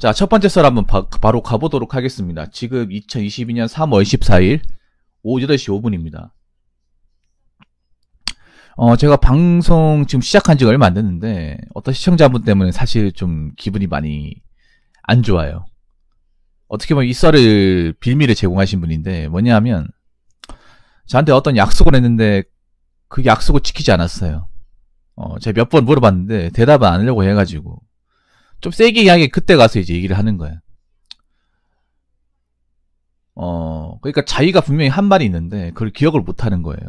자, 첫 번째 썰 한번 바로 가보도록 하겠습니다. 지금 2022년 3월 14일 오후 8시 5분입니다. 제가 방송 지금 시작한 지가 얼마 안 됐는데, 어떤 시청자분 때문에 사실 좀 기분이 많이 안 좋아요. 어떻게 보면 이 썰을 빌미를 제공하신 분인데, 뭐냐 하면, 저한테 어떤 약속을 했는데, 그 약속을 지키지 않았어요. 제가 몇 번 물어봤는데, 대답을 안 하려고 해가지고, 좀 세게 이야기 그때 가서 이제 얘기를 하는 거예요. 그러니까 자기가 분명히 한 말이 있는데, 그걸 기억을 못 하는 거예요.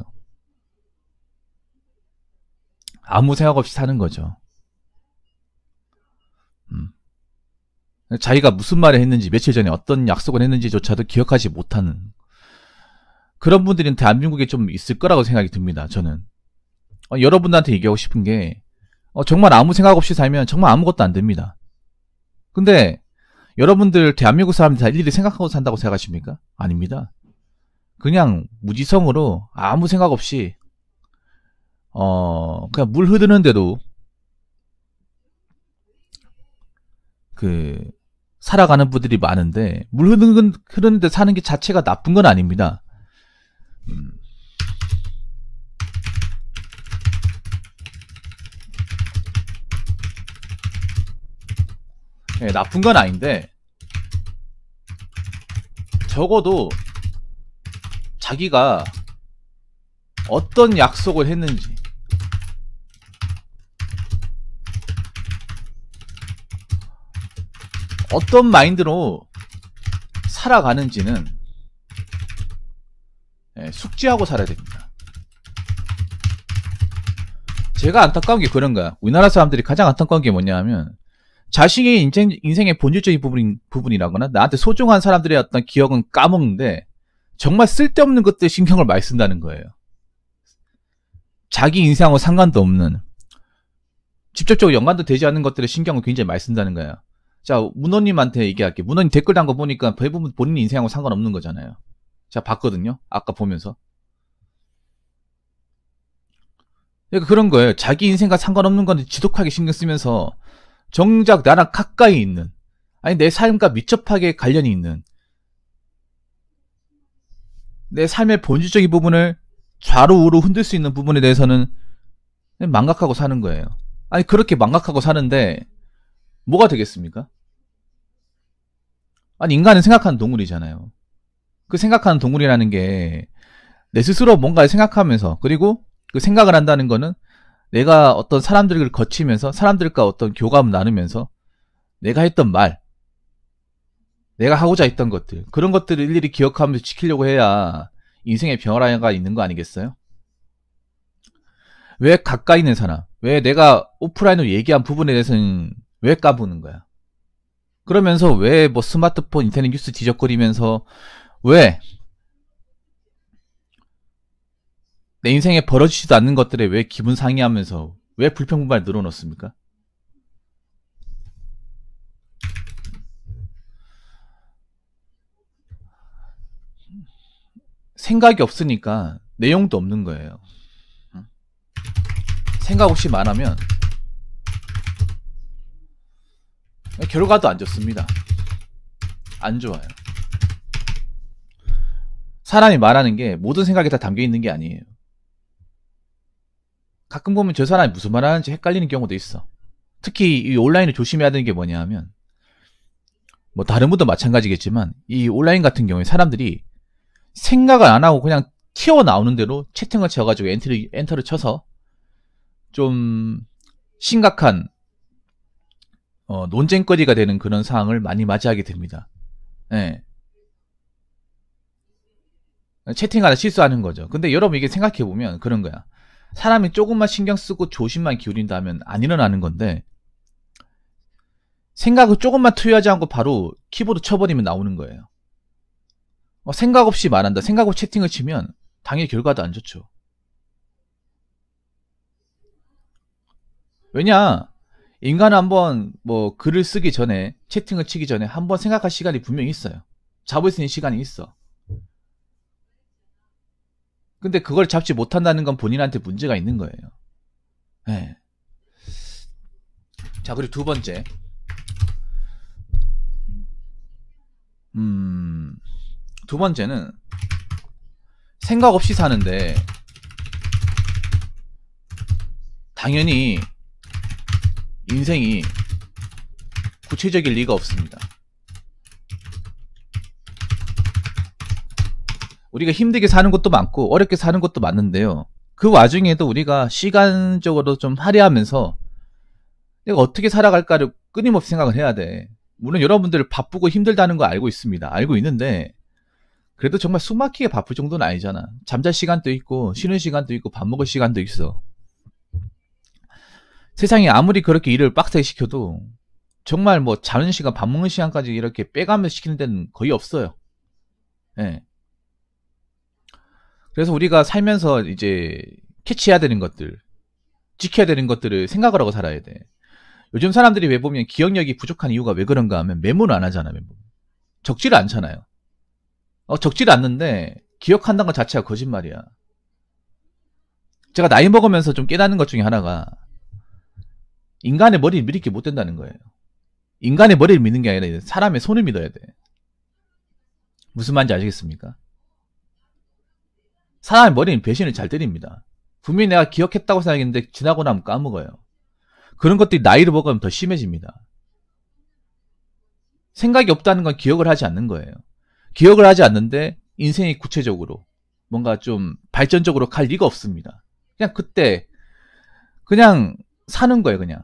아무 생각 없이 사는 거죠. 자기가 무슨 말을 했는지, 며칠 전에 어떤 약속을 했는지조차도 기억하지 못하는 그런 분들은 대한민국에 좀 있을 거라고 생각이 듭니다. 저는 여러분들한테 얘기하고 싶은 게 정말 아무 생각 없이 살면 정말 아무것도 안 됩니다. 근데 여러분들 대한민국 사람들 다 일일이 생각하고 산다고 생각하십니까? 아닙니다. 그냥 무지성으로 아무 생각 없이 그냥 물 흐르는 대로 살아가는 분들이 많은데, 물 흐르는 데 사는 게 자체가 나쁜 건 아닙니다. 네, 나쁜 건 아닌데, 적어도 자기가 어떤 약속을 했는지, 어떤 마인드로 살아가는지는 숙지하고 살아야 됩니다. 제가 안타까운 게 그런 거야. 우리나라 사람들이 가장 안타까운 게 뭐냐 하면, 자신의 인생의 본질적인 부분이라거나 나한테 소중한 사람들의 어떤 기억은 까먹는데, 정말 쓸데없는 것들 신경을 많이 쓴다는 거예요. 자기 인생하고 상관도 없는, 직접적으로 연관도 되지 않는 것들에 신경을 굉장히 많이 쓴다는 거야. 자, 문호님한테 얘기할게. 문호님 댓글 단 거 보니까 대부분 본인 인생하고 상관없는 거잖아요. 제가 봤거든요. 아까 보면서. 그러니까 그런 거예요. 자기 인생과 상관없는 건데 지독하게 신경 쓰면서 정작 나랑 가까이 있는, 아니 내 삶과 밀접하게 관련이 있는, 내 삶의 본질적인 부분을 좌로 우로 흔들 수 있는 부분에 대해서는 망각하고 사는 거예요. 아니 그렇게 망각하고 사는데 뭐가 되겠습니까? 아니 인간은 생각하는 동물이잖아요. 그 생각하는 동물이라는 게 내 스스로 뭔가를 생각하면서, 그리고 그 생각을 한다는 거는 내가 어떤 사람들을 거치면서 사람들과 어떤 교감을 나누면서 내가 했던 말, 내가 하고자 했던 것들, 그런 것들을 일일이 기억하면서 지키려고 해야 인생의 변화가 있는 거 아니겠어요? 왜 가까이 있는 사람, 왜 내가 오프라인으로 얘기한 부분에 대해서는 왜 까부는 거야? 그러면서 왜 뭐 스마트폰, 인터넷 뉴스 뒤적거리면서 왜 내 인생에 벌어지지도 않는 것들에 왜 기분 상해하면서 왜 불평불만을 늘어놓습니까? 생각이 없으니까 내용도 없는 거예요. 생각 없이 말하면 결과도 안 좋습니다. 안 좋아요. 사람이 말하는 게 모든 생각이 다 담겨 있는 게 아니에요. 가끔 보면 저 사람이 무슨 말 하는지 헷갈리는 경우도 있어. 특히 이 온라인을 조심해야 되는 게 뭐냐 하면, 뭐 다른 분도 마찬가지겠지만 이 온라인 같은 경우에 사람들이 생각을 안 하고 그냥 튀어나오는 대로 채팅을 쳐가지고 엔터를 쳐서 좀 심각한 논쟁거리가 되는 그런 상황을 많이 맞이하게 됩니다. 네. 채팅하다 실수하는 거죠. 근데 여러분 이게 생각해보면 그런 거야. 사람이 조금만 신경 쓰고 조심만 기울인다면 안 일어나는 건데, 생각을 조금만 투여하지 않고 바로 키보드 쳐버리면 나오는 거예요. 생각 없이 말한다, 생각 없이 채팅을 치면 당연히 결과도 안 좋죠. 왜냐, 인간은 한번 뭐 글을 쓰기 전에, 채팅을 치기 전에 한번 생각할 시간이 분명히 있어요. 잡을 수 있는 시간이 있어. 근데 그걸 잡지 못한다는 건 본인한테 문제가 있는 거예요. 네. 자, 그리고 두 번째. 두 번째는 생각 없이 사는데 당연히 인생이 구체적일 리가 없습니다. 우리가 힘들게 사는 것도 많고 어렵게 사는 것도 많은데요. 그 와중에도 우리가 시간적으로 좀 할애하면서 내가 어떻게 살아갈까를 끊임없이 생각을 해야 돼. 물론 여러분들 바쁘고 힘들다는 거 알고 있습니다. 알고 있는데 그래도 정말 숨막히게 바쁠 정도는 아니잖아. 잠잘 시간도 있고 쉬는 시간도 있고 밥 먹을 시간도 있어. 세상에 아무리 그렇게 일을 빡세게 시켜도 정말 뭐 자는 시간, 밥 먹는 시간까지 이렇게 빼가면서 시키는 데는 거의 없어요. 예. 그래서 우리가 살면서 이제 캐치해야 되는 것들, 지켜야 되는 것들을 생각을 하고 살아야 돼. 요즘 사람들이 왜 보면 기억력이 부족한 이유가 왜 그런가 하면 메모를 안 하잖아. 메모. 적지를 않잖아요. 적지를 않는데 기억한다는 것 자체가 거짓말이야. 제가 나이 먹으면서 좀 깨닫는 것 중에 하나가 인간의 머리를 믿을 게 못 된다는 거예요. 인간의 머리를 믿는 게 아니라 사람의 손을 믿어야 돼. 무슨 말인지 아시겠습니까? 사람의 머리는 배신을 잘 때립니다. 분명히 내가 기억했다고 생각했는데 지나고 나면 까먹어요. 그런 것들이 나이를 먹으면 더 심해집니다. 생각이 없다는 건 기억을 하지 않는 거예요. 기억을 하지 않는데 인생이 구체적으로 뭔가 좀 발전적으로 갈 리가 없습니다. 그냥 그때 그냥 사는 거예요. 그냥.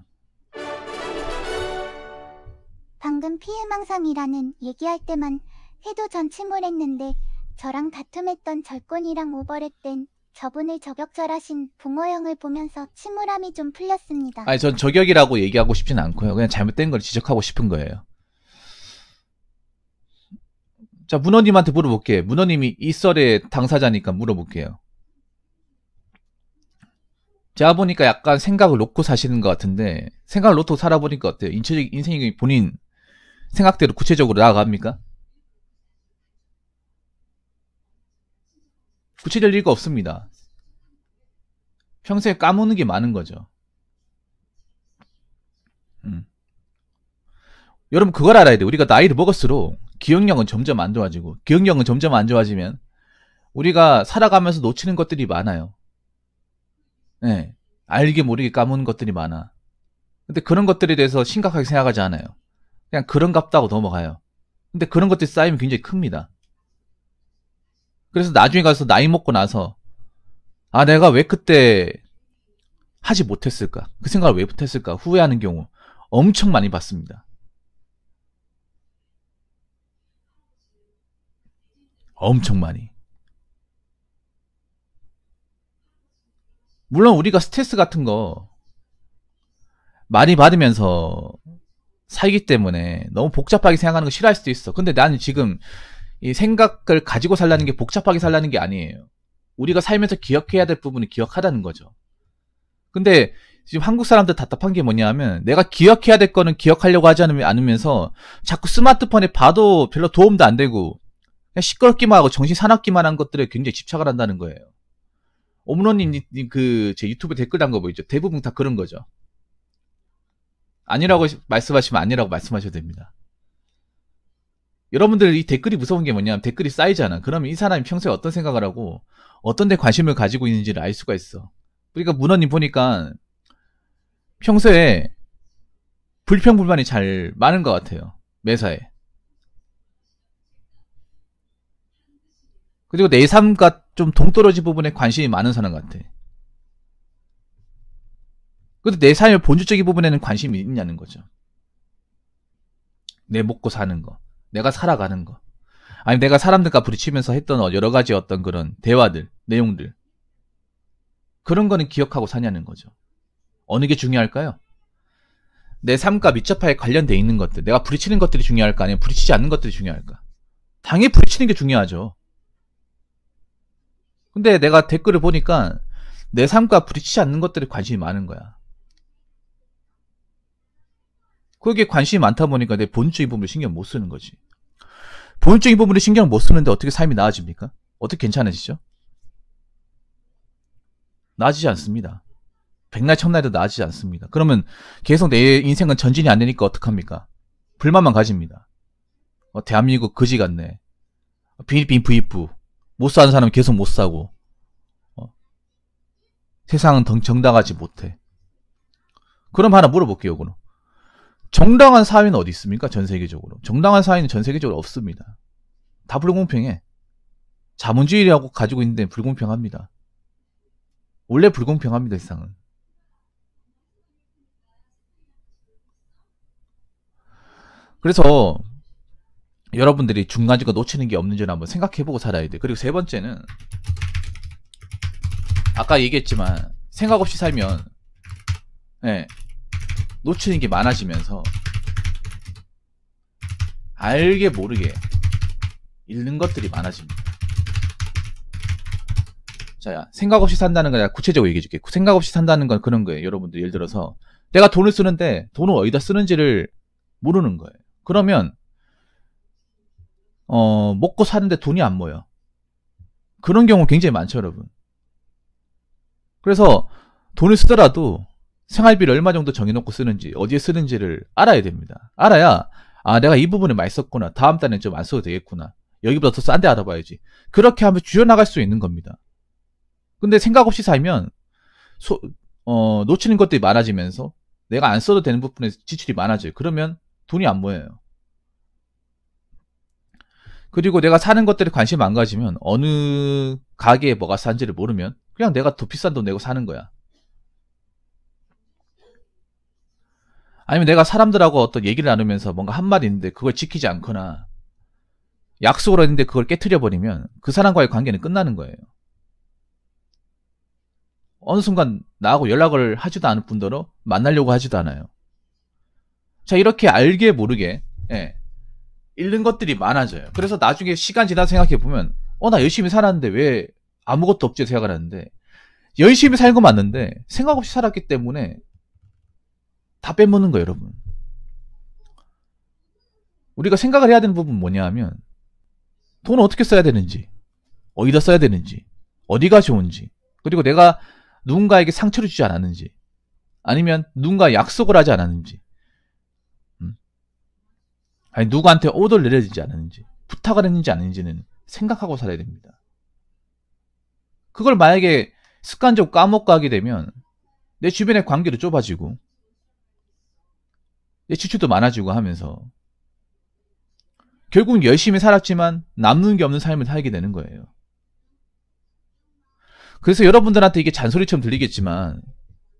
방금 피해망상이라는 얘기할 때만 해도 전 침울했는데 저랑 다툼했던 절권이랑 오버랩된 저분을 저격절하신 붕어형을 보면서 침울함이 좀 풀렸습니다. 아니, 전 저격이라고 얘기하고 싶진 않고요. 그냥 잘못된 걸 지적하고 싶은 거예요. 자, 문어님한테 물어볼게요. 문어님이 이 썰의 당사자니까 물어볼게요. 제가 보니까 약간 생각을 놓고 사시는 것 같은데 생각을 놓고 살아보니까 어때요? 인생이 본인 생각대로 구체적으로 나아갑니까? 구체될 리가 없습니다. 평소에 까먹는 게 많은 거죠. 여러분 그걸 알아야 돼요. 우리가 나이를 먹을수록 기억력은 점점 안 좋아지고 기억력은 점점 안 좋아지면 우리가 살아가면서 놓치는 것들이 많아요. 네, 알게 모르게 까먹는 것들이 많아. 근데 그런 것들에 대해서 심각하게 생각하지 않아요. 그냥 그런갑다 하고 넘어가요. 근데 그런 것들이 쌓이면 굉장히 큽니다. 그래서 나중에 가서 나이 먹고 나서 아 내가 왜 그때 하지 못했을까? 그 생각을 왜 못했을까? 후회하는 경우 엄청 많이 봤습니다. 엄청 많이. 물론 우리가 스트레스 같은 거 많이 받으면서 살기 때문에 너무 복잡하게 생각하는 거 싫어할 수도 있어. 근데 나는 지금 이 생각을 가지고 살라는 게 복잡하게 살라는 게 아니에요. 우리가 살면서 기억해야 될 부분은 기억하다는 거죠. 근데 지금 한국 사람들 답답한 게 뭐냐면 내가 기억해야 될 거는 기억하려고 하지 않으면서 자꾸 스마트폰에 봐도 별로 도움도 안 되고 그냥 시끄럽기만 하고 정신 사납기만 한 것들에 굉장히 집착을 한다는 거예요. 오문호님 그 제 유튜브 댓글 단 거 보이죠? 대부분 다 그런 거죠. 아니라고 말씀하시면 아니라고 말씀하셔도 됩니다. 여러분들 이 댓글이 무서운 게 뭐냐면 댓글이 쌓이잖아. 그러면 이 사람이 평소에 어떤 생각을 하고 어떤 데 관심을 가지고 있는지를 알 수가 있어. 그러니까 문어님 보니까 평소에 불평불만이 잘 많은 것 같아요. 매사에. 그리고 내 삶과 좀 동떨어진 부분에 관심이 많은 사람 같아. 근데 내 삶의 본질적인 부분에는 관심이 있냐는 거죠. 내 먹고 사는 거. 내가 살아가는 거. 아니 내가 사람들과 부딪히면서 했던 여러 가지 어떤 그런 대화들, 내용들. 그런 거는 기억하고 사냐는 거죠. 어느 게 중요할까요? 내 삶과 밀접하게 관련돼 있는 것들. 내가 부딪히는 것들이 중요할까? 아니면 부딪히지 않는 것들이 중요할까? 당연히 부딪히는 게 중요하죠. 근데 내가 댓글을 보니까 내 삶과 부딪히지 않는 것들에 관심이 많은 거야. 거기에 관심이 많다 보니까 내 본질적인 부분을 신경 못 쓰는 거지. 본질적인 부분을 신경 못 쓰는데 어떻게 삶이 나아집니까? 어떻게 괜찮아지죠? 나아지지 않습니다. 백날 첫날도 나아지지 않습니다. 그러면 계속 내 인생은 전진이 안 되니까 어떡합니까? 불만만 가집니다. 대한민국 거지 같네. 필리핀 부익부. 못 사는 사람은 계속 못 사고. 세상은 정당하지 못해. 그럼 하나 물어볼게요, 그럼. 정당한 사회는 어디 있습니까? 전 세계적으로. 정당한 사회는 전 세계적으로 없습니다. 다 불공평해. 자본주의라고 가지고 있는데 불공평합니다. 원래 불공평합니다, 세상은. 그래서 여러분들이 중간중간 놓치는 게 없는지를 한번 생각해보고 살아야 돼. 그리고 세 번째는 아까 얘기했지만 생각 없이 살면 놓치는 게 많아지면서 알게 모르게 잃는 것들이 많아집니다. 자, 생각 없이 산다는 거 내가 구체적으로 얘기해줄게. 생각 없이 산다는 건 그런 거예요. 여러분들 예를 들어서 내가 돈을 쓰는데 돈을 어디다 쓰는지를 모르는 거예요. 그러면 먹고 사는데 돈이 안 모여. 그런 경우 굉장히 많죠, 여러분. 그래서 돈을 쓰더라도 생활비를 얼마 정도 정해놓고 쓰는지, 어디에 쓰는지를 알아야 됩니다. 알아야, 내가 이 부분에 많이 썼구나. 다음 달엔 좀 안 써도 되겠구나. 여기보다 더 싼 데 알아봐야지. 그렇게 하면 줄여나갈 수 있는 겁니다. 근데 생각 없이 살면, 놓치는 것들이 많아지면서 내가 안 써도 되는 부분에 지출이 많아져요. 그러면 돈이 안 모여요. 그리고 내가 사는 것들에 관심 안 가지면 어느 가게에 뭐가 싼지를 모르면 그냥 내가 더 비싼 돈 내고 사는 거야. 아니면 내가 사람들하고 어떤 얘기를 나누면서 뭔가 한 말이 있는데 그걸 지키지 않거나 약속을 했는데 그걸 깨트려 버리면 그 사람과의 관계는 끝나는 거예요. 어느 순간 나하고 연락을 하지도 않은 분들로 만나려고 하지도 않아요. 자, 이렇게 알게 모르게 잃는 것들이 많아져요. 그래서 나중에 시간 지나서 생각해보면 나 열심히 살았는데 왜 아무것도 없지 생각을 하는데 열심히 살고 맞는데 생각 없이 살았기 때문에 다 빼먹는 거예요, 여러분. 우리가 생각을 해야 되는 부분은 뭐냐 하면 돈을 어떻게 써야 되는지, 어디다 써야 되는지, 어디가 좋은지, 그리고 내가 누군가에게 상처를 주지 않았는지, 아니면 누군가 약속을 하지 않았는지, 아니 누구한테 오더를 내려지지 않았는지, 부탁을 했는지 아닌지는 생각하고 살아야 됩니다. 그걸 만약에 습관적으로 까먹고 하게 되면 내 주변의 관계도 좁아지고 내 지출도 많아지고 하면서 결국 열심히 살았지만 남는 게 없는 삶을 살게 되는 거예요. 그래서 여러분들한테 이게 잔소리처럼 들리겠지만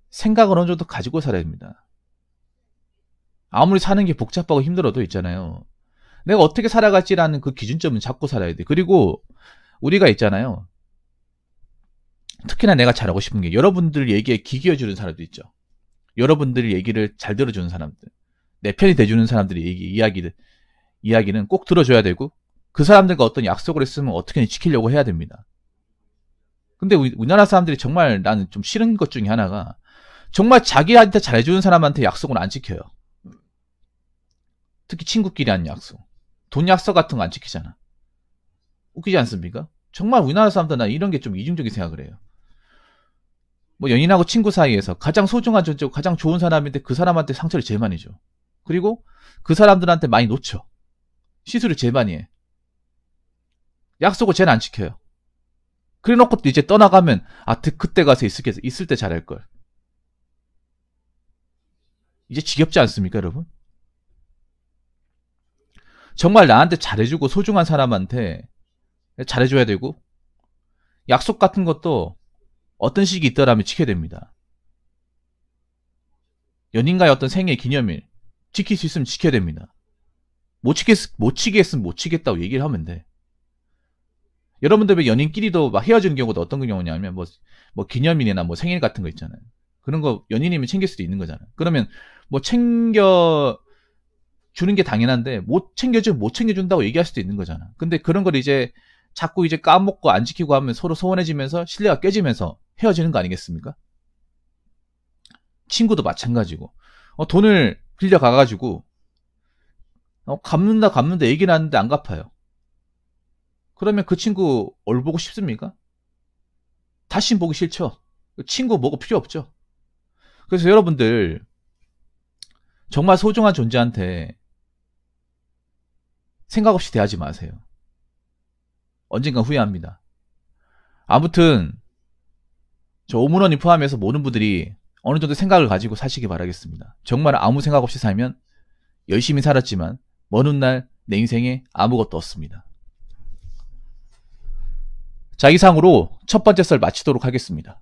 생각을 어느 정도 가지고 살아야 됩니다. 아무리 사는 게 복잡하고 힘들어도 있잖아요. 내가 어떻게 살아갈지라는 그 기준점은 잡고 살아야 돼. 그리고 우리가 있잖아요. 특히나 내가 잘하고 싶은 게 여러분들 얘기에 귀 기어주는 사람도 있죠. 여러분들 얘기를 잘 들어주는 사람들. 내 편이 돼주는 사람들의 이야기는 꼭 들어줘야 되고 그 사람들과 어떤 약속을 했으면 어떻게든 지키려고 해야 됩니다. 근데 우리나라 사람들이 정말 나는 좀 싫은 것 중에 하나가 정말 자기한테 잘해주는 사람한테 약속을 안 지켜요. 특히 친구끼리 하는 약속. 돈 약속 같은 거 안 지키잖아. 웃기지 않습니까? 정말 우리나라 사람들 나 이런 게 좀 이중적인 생각을 해요. 뭐 연인하고 친구 사이에서 가장 소중한 존재고 가장 좋은 사람인데 그 사람한테 상처를 제일 많이 줘. 그리고 그 사람들한테 많이 놓쳐. 시술을 제일 많이 해. 약속을 제일 안 지켜요. 그래 놓고 이제 떠나가면 그때 가서 있을 때 잘할걸. 이제 지겹지 않습니까, 여러분? 정말 나한테 잘해주고 소중한 사람한테 잘해줘야 되고 약속 같은 것도 어떤 식이 있더라면 지켜야 됩니다. 연인과의 어떤 생애 기념일 지킬 수 있으면 지켜야 됩니다. 못 지키겠으면 못 지키겠다고 얘기를 하면 돼. 여러분들 왜 연인끼리도 막 헤어지는 경우도 어떤 경우냐면 뭐 기념일이나 뭐 생일 같은 거 있잖아요. 그런 거 연인이면 챙길 수도 있는 거잖아요. 그러면 뭐 챙겨 주는 게 당연한데 못 챙겨준다고 얘기할 수도 있는 거잖아. 근데 그런 걸 이제 자꾸 이제 까먹고 안 지키고 하면 서로 소원해지면서 신뢰가 깨지면서 헤어지는 거 아니겠습니까? 친구도 마찬가지고 돈을 빌려가가지고 갚는다 얘기는 하는데 안 갚아요. 그러면 그 친구 얼 보고 싶습니까? 다시 보기 싫죠. 친구 뭐고 필요 없죠. 그래서 여러분들 정말 소중한 존재한테 생각 없이 대하지 마세요. 언젠간 후회합니다. 아무튼 저 오문원님 포함해서 모든 분들이 어느 정도 생각을 가지고 사시기 바라겠습니다. 정말 아무 생각 없이 살면 열심히 살았지만 먼 훗날 내 인생에 아무것도 없습니다. 자, 이상으로 첫 번째 썰 마치도록 하겠습니다.